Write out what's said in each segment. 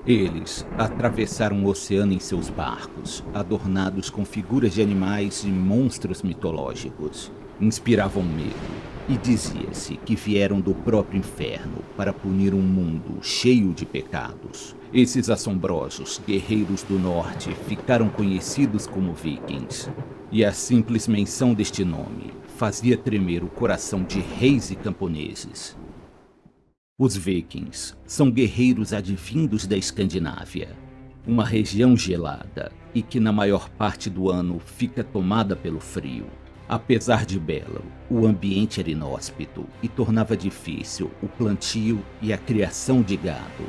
Eles atravessaram o oceano em seus barcos, adornados com figuras de animais e monstros mitológicos. Inspiravam medo, e dizia-se que vieram do próprio inferno para punir um mundo cheio de pecados. Esses assombrosos guerreiros do norte ficaram conhecidos como Vikings, e a simples menção deste nome fazia tremer o coração de reis e camponeses. Os Vikings são guerreiros advindos da Escandinávia, uma região gelada e que na maior parte do ano fica tomada pelo frio. Apesar de belo, o ambiente era inóspito e tornava difícil o plantio e a criação de gado.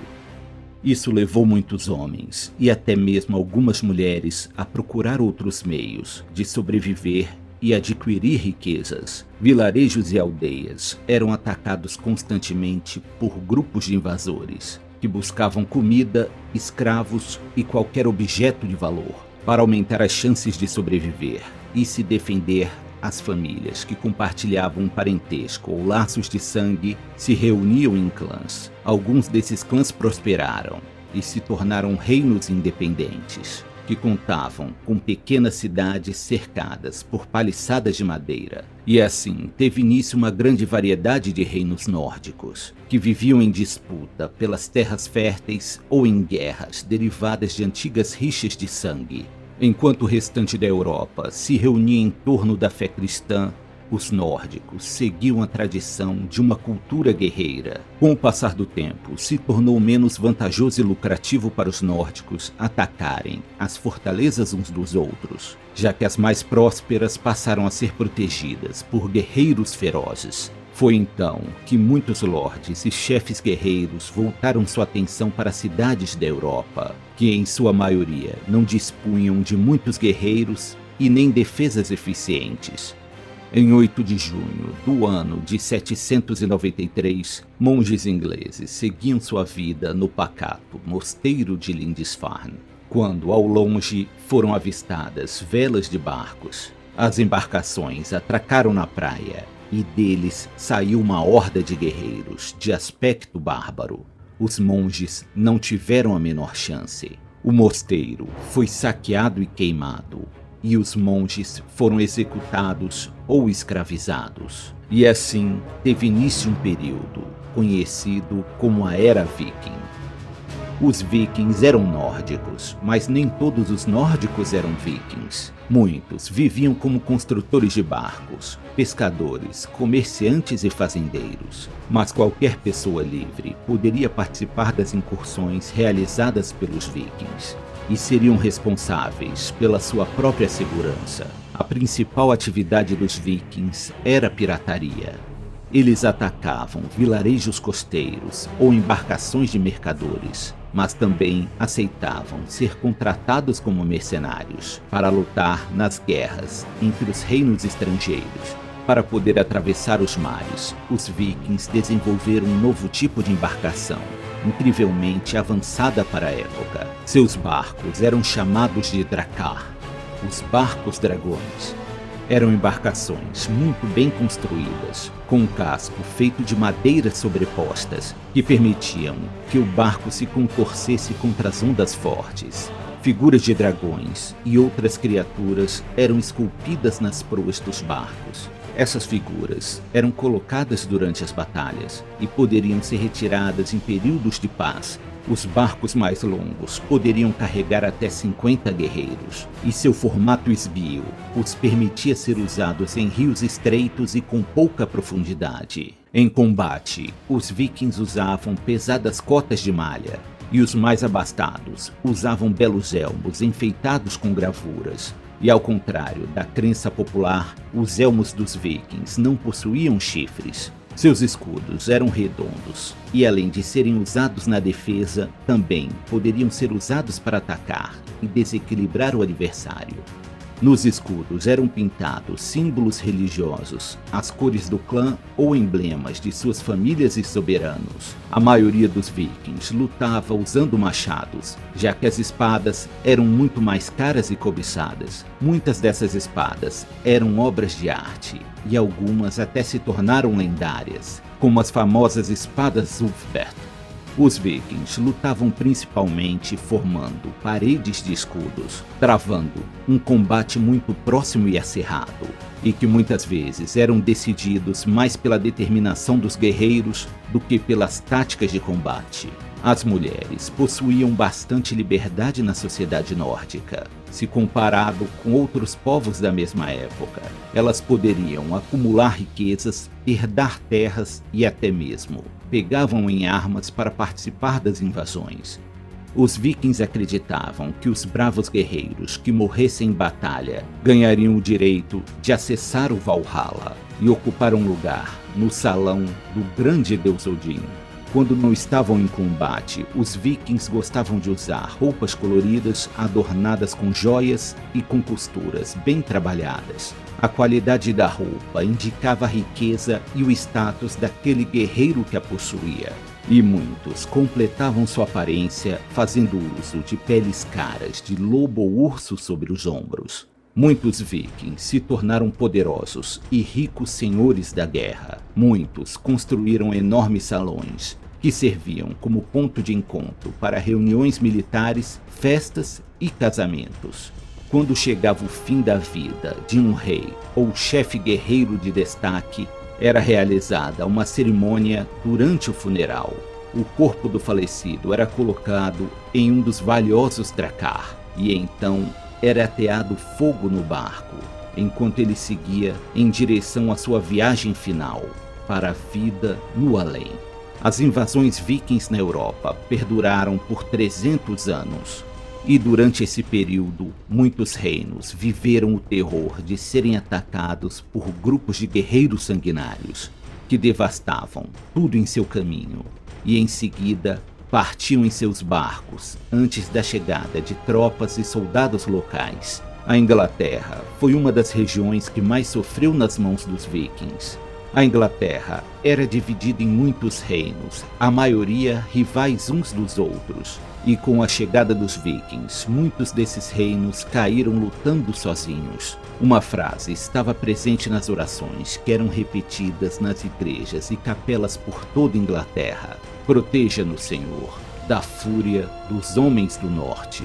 Isso levou muitos homens e até mesmo algumas mulheres a procurar outros meios de sobreviver e adquirir riquezas. Vilarejos e aldeias eram atacados constantemente por grupos de invasores que buscavam comida, escravos e qualquer objeto de valor. Para aumentar as chances de sobreviver e se defender, as famílias que compartilhavam um parentesco ou laços de sangue se reuniam em clãs. Alguns desses clãs prosperaram e se tornaram reinos independentes, que contavam com pequenas cidades cercadas por paliçadas de madeira. E assim teve início uma grande variedade de reinos nórdicos, que viviam em disputa pelas terras férteis ou em guerras derivadas de antigas rixas de sangue. Enquanto o restante da Europa se reunia em torno da fé cristã, os nórdicos seguiam a tradição de uma cultura guerreira. Com o passar do tempo, se tornou menos vantajoso e lucrativo para os nórdicos atacarem as fortalezas uns dos outros, já que as mais prósperas passaram a ser protegidas por guerreiros ferozes. Foi então que muitos lordes e chefes guerreiros voltaram sua atenção para as cidades da Europa, que em sua maioria não dispunham de muitos guerreiros e nem defesas eficientes. Em 8 de junho do ano de 793, monges ingleses seguiam sua vida no pacato mosteiro de Lindisfarne, quando ao longe foram avistadas velas de barcos. As embarcações atracaram na praia e deles saiu uma horda de guerreiros de aspecto bárbaro. Os monges não tiveram a menor chance. O mosteiro foi saqueado e queimado, e os monges foram executados ou escravizados. E assim teve início um período conhecido como a Era Viking. Os vikings eram nórdicos, mas nem todos os nórdicos eram vikings. Muitos viviam como construtores de barcos, pescadores, comerciantes e fazendeiros. Mas qualquer pessoa livre poderia participar das incursões realizadas pelos vikings e seriam responsáveis pela sua própria segurança. A principal atividade dos vikings era a pirataria. Eles atacavam vilarejos costeiros ou embarcações de mercadores, mas também aceitavam ser contratados como mercenários para lutar nas guerras entre os reinos estrangeiros. Para poder atravessar os mares, os vikings desenvolveram um novo tipo de embarcação, incrivelmente avançada para a época. Seus barcos eram chamados de drakkar, os barcos dragões. Eram embarcações muito bem construídas, com um casco feito de madeiras sobrepostas, que permitiam que o barco se contorcesse contra as ondas fortes. Figuras de dragões e outras criaturas eram esculpidas nas proas dos barcos. Essas figuras eram colocadas durante as batalhas e poderiam ser retiradas em períodos de paz. Os barcos mais longos poderiam carregar até 50 guerreiros, e seu formato esguio os permitia ser usados em rios estreitos e com pouca profundidade. Em combate, os vikings usavam pesadas cotas de malha, e os mais abastados usavam belos elmos enfeitados com gravuras. E ao contrário da crença popular, os elmos dos vikings não possuíam chifres. Seus escudos eram redondos e, além de serem usados na defesa, também poderiam ser usados para atacar e desequilibrar o adversário. Nos escudos eram pintados símbolos religiosos, as cores do clã ou emblemas de suas famílias e soberanos. A maioria dos vikings lutava usando machados, já que as espadas eram muito mais caras e cobiçadas. Muitas dessas espadas eram obras de arte, e algumas até se tornaram lendárias, como as famosas espadas Ulfberht. Os vikings lutavam principalmente formando paredes de escudos, travando um combate muito próximo e acirrado, e que muitas vezes eram decididos mais pela determinação dos guerreiros do que pelas táticas de combate. As mulheres possuíam bastante liberdade na sociedade nórdica. Se comparado com outros povos da mesma época, elas poderiam acumular riquezas, herdar terras e até mesmo pegavam em armas para participar das invasões. Os vikings acreditavam que os bravos guerreiros que morressem em batalha ganhariam o direito de acessar o Valhalla e ocupar um lugar no salão do grande deus Odin. Quando não estavam em combate, os vikings gostavam de usar roupas coloridas adornadas com joias e com costuras bem trabalhadas. A qualidade da roupa indicava a riqueza e o status daquele guerreiro que a possuía. E muitos completavam sua aparência fazendo uso de peles caras de lobo ou urso sobre os ombros. Muitos vikings se tornaram poderosos e ricos senhores da guerra. Muitos construíram enormes salões que serviam como ponto de encontro para reuniões militares, festas e casamentos. Quando chegava o fim da vida de um rei ou chefe guerreiro de destaque, era realizada uma cerimônia durante o funeral. O corpo do falecido era colocado em um dos valiosos dracar e então era ateado fogo no barco, enquanto ele seguia em direção à sua viagem final para a vida no além. As invasões vikings na Europa perduraram por 300 anos, e durante esse período, muitos reinos viveram o terror de serem atacados por grupos de guerreiros sanguinários, que devastavam tudo em seu caminho, e em seguida partiam em seus barcos antes da chegada de tropas e soldados locais. A Inglaterra foi uma das regiões que mais sofreu nas mãos dos vikings. A Inglaterra era dividida em muitos reinos, a maioria rivais uns dos outros, e com a chegada dos vikings, muitos desses reinos caíram lutando sozinhos. Uma frase estava presente nas orações que eram repetidas nas igrejas e capelas por toda a Inglaterra: proteja-nos, Senhor, da fúria dos homens do norte.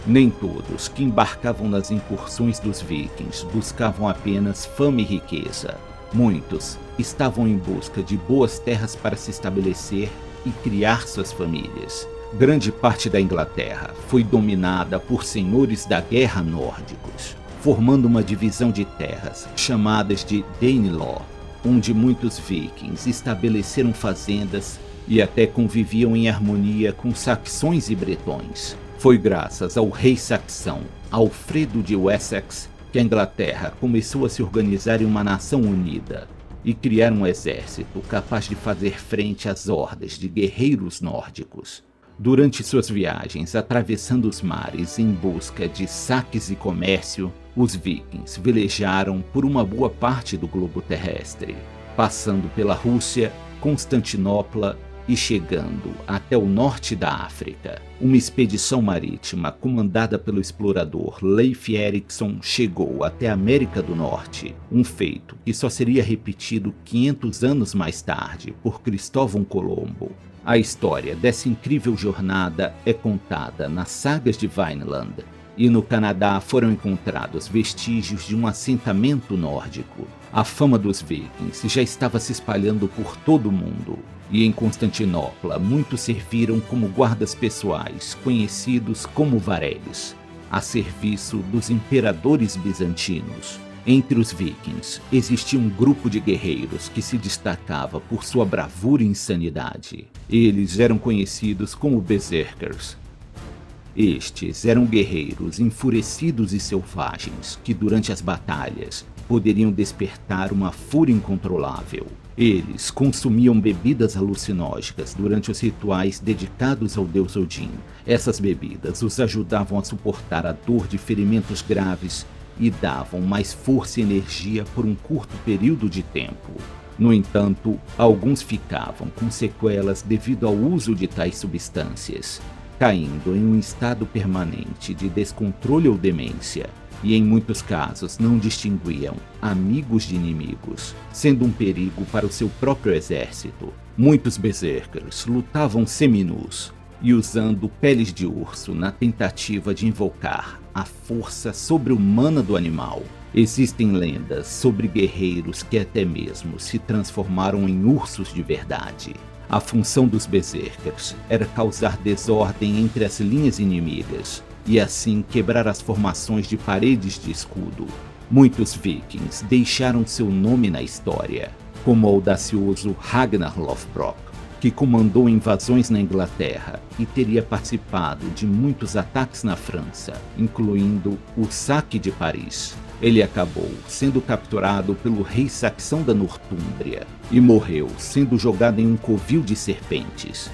Nem todos que embarcavam nas incursões dos vikings buscavam apenas fama e riqueza. Muitos estavam em busca de boas terras para se estabelecer e criar suas famílias. Grande parte da Inglaterra foi dominada por senhores da guerra nórdicos, formando uma divisão de terras chamadas de Danelaw, onde muitos vikings estabeleceram fazendas e até conviviam em harmonia com saxões e bretões. Foi graças ao rei saxão Alfredo de Wessex que a Inglaterra começou a se organizar em uma nação unida e criar um exército capaz de fazer frente às hordas de guerreiros nórdicos. Durante suas viagens atravessando os mares em busca de saques e comércio, os vikings velejaram por uma boa parte do globo terrestre, passando pela Rússia, Constantinopla e chegando até o norte da África. Uma expedição marítima comandada pelo explorador Leif Erikson chegou até a América do Norte, um feito que só seria repetido 500 anos mais tarde por Cristóvão Colombo. A história dessa incrível jornada é contada nas sagas de Vinland, e no Canadá foram encontrados vestígios de um assentamento nórdico. A fama dos vikings já estava se espalhando por todo o mundo, e em Constantinopla muitos serviram como guardas pessoais, conhecidos como vareles, a serviço dos imperadores bizantinos. Entre os vikings existia um grupo de guerreiros que se destacava por sua bravura e insanidade. Eles eram conhecidos como berserkers. Estes eram guerreiros enfurecidos e selvagens que durante as batalhas poderiam despertar uma fúria incontrolável. Eles consumiam bebidas alucinógenas durante os rituais dedicados ao deus Odin. Essas bebidas os ajudavam a suportar a dor de ferimentos graves e davam mais força e energia por um curto período de tempo. No entanto, alguns ficavam com sequelas devido ao uso de tais substâncias, caindo em um estado permanente de descontrole ou demência, e em muitos casos não distinguiam amigos de inimigos, sendo um perigo para o seu próprio exército. Muitos berserkers lutavam seminus e usando peles de urso na tentativa de invocar a força sobre-humana do animal. Existem lendas sobre guerreiros que até mesmo se transformaram em ursos de verdade. A função dos berserkers era causar desordem entre as linhas inimigas e assim quebrar as formações de paredes de escudo. Muitos vikings deixaram seu nome na história, como o audacioso Ragnar Lothbrok, que comandou invasões na Inglaterra e teria participado de muitos ataques na França, incluindo o saque de Paris. Ele acabou sendo capturado pelo rei saxão da Nortúmbria e morreu sendo jogado em um covil de serpentes.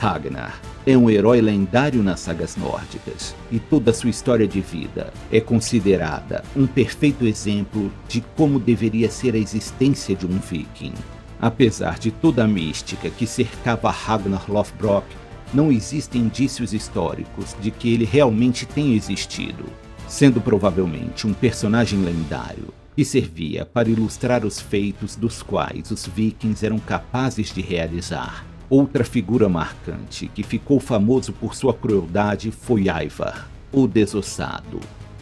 Ragnar é um herói lendário nas sagas nórdicas e toda sua história de vida é considerada um perfeito exemplo de como deveria ser a existência de um viking. Apesar de toda a mística que cercava Ragnar Lothbrok, não existem indícios históricos de que ele realmente tenha existido, sendo provavelmente um personagem lendário que servia para ilustrar os feitos dos quais os vikings eram capazes de realizar. Outra figura marcante que ficou famoso por sua crueldade foi Ivar, o Desossado,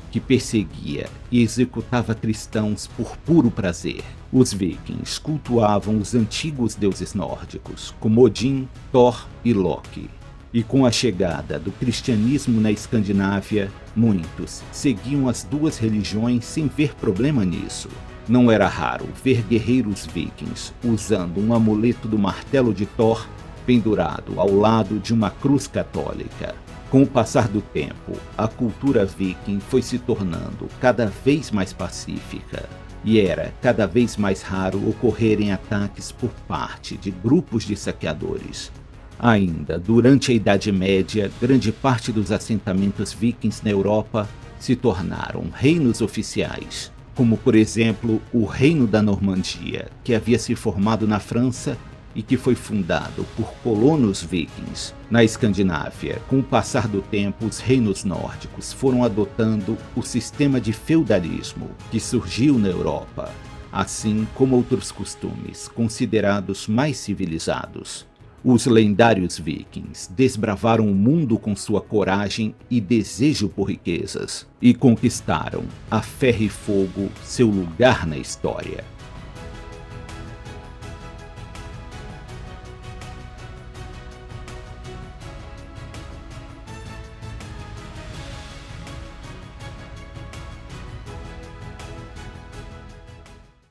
que perseguia e executava cristãos por puro prazer. Os vikings cultuavam os antigos deuses nórdicos, como Odin, Thor e Loki. E com a chegada do cristianismo na Escandinávia, muitos seguiam as duas religiões sem ver problema nisso. Não era raro ver guerreiros vikings usando um amuleto do martelo de Thor pendurado ao lado de uma cruz católica. Com o passar do tempo, a cultura viking foi se tornando cada vez mais pacífica e era cada vez mais raro ocorrerem ataques por parte de grupos de saqueadores. Ainda durante a Idade Média, grande parte dos assentamentos vikings na Europa se tornaram reinos oficiais, como por exemplo o Reino da Normandia, que havia se formado na França e que foi fundado por colonos vikings. Na Escandinávia, com o passar do tempo, os reinos nórdicos foram adotando o sistema de feudalismo que surgiu na Europa, assim como outros costumes considerados mais civilizados. Os lendários vikings desbravaram o mundo com sua coragem e desejo por riquezas, e conquistaram, a ferro e fogo, seu lugar na história.